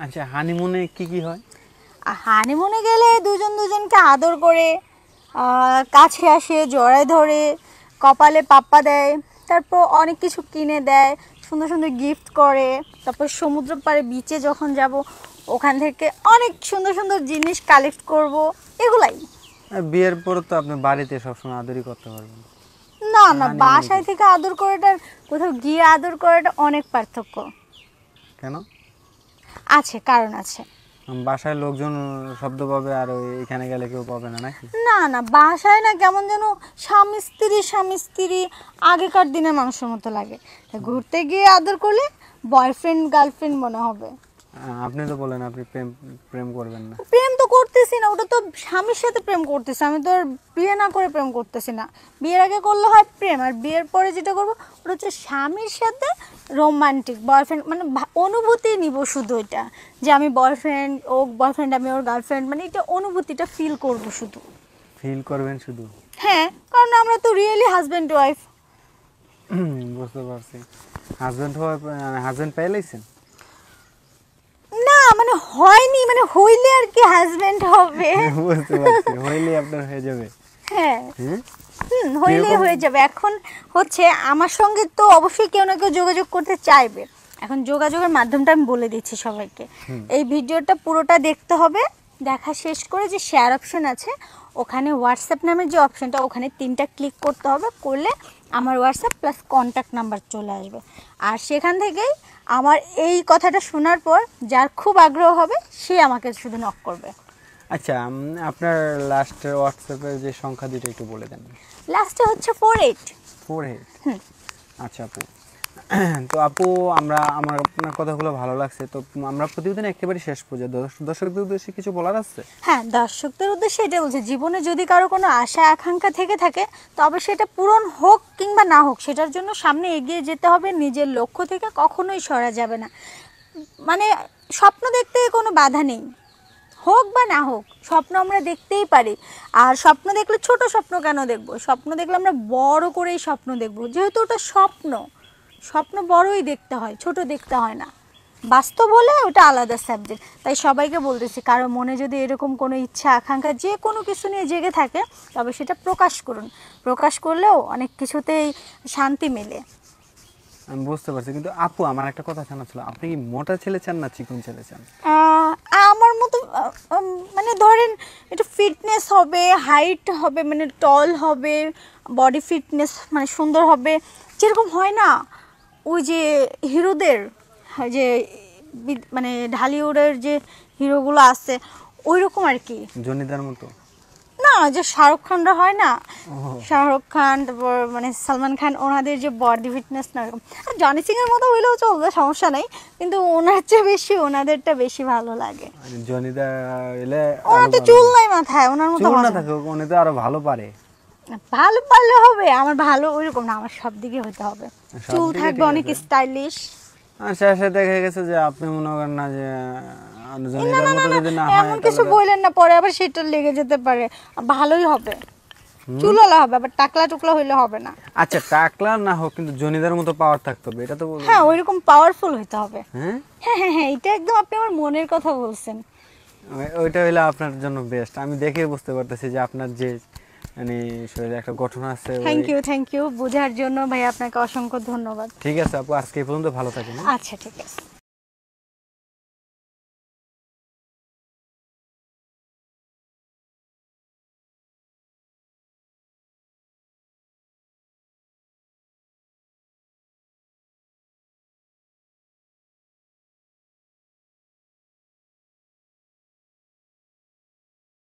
আচ্ছা, হানিমুনে কি কি হয়? হানিমুনে গেলে দুজন দুজনকে আদর করে, কাছে আসে, জড়ায় ধরে, কপালে পাপ্পা দেয়, তারপর অনেক কিছু কিনে দেয়, সুন্দর সুন্দর গিফট করে। তারপর সমুদ্র পাড়ে বিচে যখন যাব, ওখান থেকে অনেক সুন্দর সুন্দর জিনিস কালেক্ট করব, এগুলাই। আর বিয়ের পর তো আপনি বাড়িতে সবসময় আদরই করতে পারবেন। না না, হানিমুনে বাসায় থেকে আদর করাটা, কোথাও গিয়ে আদর করাটা অনেক পার্থক্য কেন? আছে, কারণ আছে। বাসায় লোকজন শব্দ পাবে আর এখানে গেলে কেউ পাবে না নাকি? না না, বাসায় না কেমন যেন স্বামী স্ত্রী স্বামী স্ত্রী আগেকার দিনের মানুষের মতো লাগে। তা ঘুরতে গিয়ে আদর করলে বয়ফ্রেন্ড গার্লফ্রেন্ড মনে হবে। আপনি তো বলেন আপনি প্রেম প্রেম করবেন না। প্রেম তো করতেছি না, ওটা তো স্বামীর সাথে প্রেম করতেছি। আমি তো আর বিয়ে না করে প্রেম করতেছি না। বিয়ের আগে করলে হয় প্রেম, আর বিয়ের পরে যেটা করবো ওটা হচ্ছে স্বামীর সাথে রোমান্টিক বয়ফ্রেন্ড, মানে অনুভূতি নিব শুধু। এটা যে আমি বয়ফ্রেন্ড, ও বয়ফ্রেন্ড, আমি ওর গার্লফ্রেন্ড, মানে এটা অনুভূতিটা ফিল করব শুধু। ফিল করবেন শুধু? হ্যাঁ, কারণ আমরা তো রিয়েলি হাজব্যান্ড ওয়াইফ। বুঝতে পারছি। হাজবেন্ড পেয়ে লাইছেন? না মানে হয়নি, মানে হইলে আর কি হাজবেন্ড হবে। বুঝতে পারছি, হইলে আপনার হয়ে যাবে। হ্যাঁ, হ্যাঁ, হইলে হয়ে যাবে। এখন হচ্ছে আমার সঙ্গে তো অবশ্যই কেউ না কেউ যোগাযোগ করতে চাইবে। এখন যোগাযোগের মাধ্যমটা আমি বলে দিচ্ছি সবাইকে। এই ভিডিওটা পুরোটা দেখতে হবে, দেখা শেষ করে যে শেয়ার অপশন আছে, ওখানে হোয়াটসঅ্যাপ নামের যে অপশনটা, ওখানে 3টা ক্লিক করতে হবে। করলে আমার হোয়াটসঅ্যাপ প্লাস কন্ট্যাক্ট নাম্বার চলে আসবে। আর সেখান থেকেই আমার এই কথাটা শোনার পর যার খুব আগ্রহ হবে সে আমাকে শুধু নক করবে। আচ্ছা, আপনার লাস্ট হোয়াটসঅ্যাপের যে সংখ্যা দুটো একটু বলে দেন। লাস্টে হচ্ছে 48। 48? আচ্ছা আপু, তো আপু আমার আপনার কথাগুলো ভালো লাগছে। তো আমরা প্রতিদিন একেবারে শেষ পর্যন্ত দর্শকদের উদ্দেশ্যে কিছু বলার আছে? হ্যাঁ, দর্শকদের উদ্দেশ্যে এটা বলছে, জীবনে যদি কারো কোনো আশা আকাঙ্ক্ষা থেকে থাকে, তবে সেটা পূরণ হোক কিংবা না হোক, সেটার জন্য সামনে এগিয়ে যেতে হবে। নিজের লক্ষ্য থেকে কখনোই সরা যাবে না। মানে স্বপ্ন দেখতে কোনো বাধা নেই, হোক বা না হোক, স্বপ্ন আমরা দেখতেই পারি। আর স্বপ্ন দেখলে ছোট স্বপ্ন কেন দেখবো? স্বপ্ন দেখলে আমরা বড় করেই স্বপ্ন দেখবো, যেহেতু ওটা স্বপ্ন। স্বপ্ন বড়ই দেখতে হয়, ছোট দেখতে হয় না। বাস্তব হলে ওটা আলাদা সাবজেক্ট। তাই সবাইকে বলতেছি, কারো মনে যদি এরকম কোনো ইচ্ছা আকাঙ্ক্ষা যে কোনো কিছু নিয়ে জেগে থাকে, তবে সেটা প্রকাশ করুন। প্রকাশ করলেও অনেক কিছুতেই শান্তি মেলে। আমি বুঝতে পারছি, কিন্তু আপু আমার একটা কথা জানা ছিল, আপনি কি মোটা ছেলে চান না চিকন ছেলে চান? আমার মতো মানে ধরেন একটু ফিটনেস হবে, হাইট হবে, মানে টল হবে, বডি ফিটনেস মানে সুন্দর হবে, যেরকম হয় না ওই যে হিরোদের, যে মানে ঢালিউডের যে হিরোগুলো আছে, ওই রকম আর কি। জনিদার মতো না, যে শাহরুখ খানরা হয় না, শাহরুখ খান, তারপর মানে সালমান খান, ওনাদের যে বডি ফিটনেস না এরকম। আর জনি সিং এর মতো হইলেও চলবে, সমস্যা নেই, কিন্তু ওনার চেয়ে বেশি ওনাদেরটা বেশি ভালো লাগে। জনিদার এলে ওনার তো চুল নাই মাথায়, ওনার মতো চুল না থাকে, উনি তো আরো ভালো পারে। ভালো পারলে হবে, আমার ভালো ওইরকম না, আমার সব দিকে হতে হবে। চুল থাকবে অনেক স্টাইলিশ। আর শেষে দেখা গেছে যে আপনি মনে করেন না যে জনিদার মতো যদি না হয়, এমন কিছু বললেন না, পরে আবার সেটা লেগে যেতে পারে। ভালোই হবে, চুলওয়ালা হবে, আবার টাকলা টুকলা হইলে হবে না। আচ্ছা, টাকলা না হোক, কিন্তু জনিদার মতো পাওয়ার থাকতে হবে, এটা তো বলবেন। হ্যাঁ, ওইরকম পাওয়ারফুল হইতে হবে। হ্যাঁ হ্যাঁ হ্যাঁ হ্যাঁ, এটা একদম আপনি আমার মনের কথা বলছেন। ওইটা হইলে আপনার জন্য বেস্ট। আমি দেখে বুঝতে পারতেছি যে আপনার যে মানে শরীরে একটা গঠন আছে। থ্যাংক ইউ বোঝার জন্য ভাই, আপনাকে অসংখ্য ধন্যবাদ। ঠিক আছে আপু, আজকে এই পর্যন্ত, ভালো থাকেন। আচ্ছা, ঠিক আছে।